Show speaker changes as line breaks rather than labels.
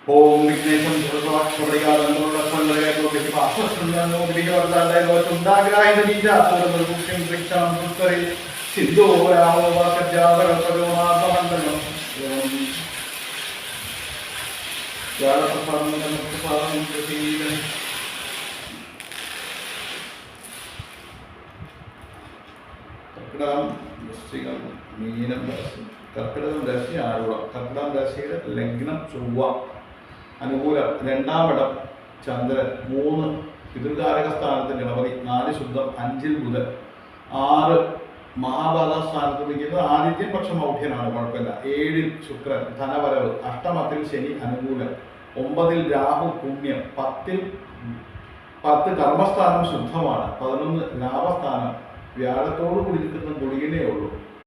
ഓം വിഘ്നേശം മീനം രാശി കർക്കിടകം രാശി ആറുളം കർക്കിടകം രാശിയുടെ ലഗ്നം ചൊവ്വ അനുകൂലം രണ്ടാമിടം ചന്ദ്രൻ 3 പിതൃകാരക സ്ഥാനത്ത് ഗണപതി 4 ശുദ്ധം 5 ബുധൻ 6 മഹാഭാരത സ്ഥാനത്ത് നിൽക്കുന്നത് ആദിത്യ പക്ഷം മൗഢ്യനാണ്, കുഴപ്പമില്ല. 7 ശുക്രൻ ധനവരവ്, അഷ്ടമത്തിൽ ശനി അനുകൂലം, 9 രാഹു പുണ്യം, 10 കർമ്മസ്ഥാനം ശുദ്ധമാണ്, 11 ലാഭസ്ഥാനം വ്യാഴത്തോടു കൂടി നിൽക്കുന്ന ഗുളികനേ ഉള്ളൂ.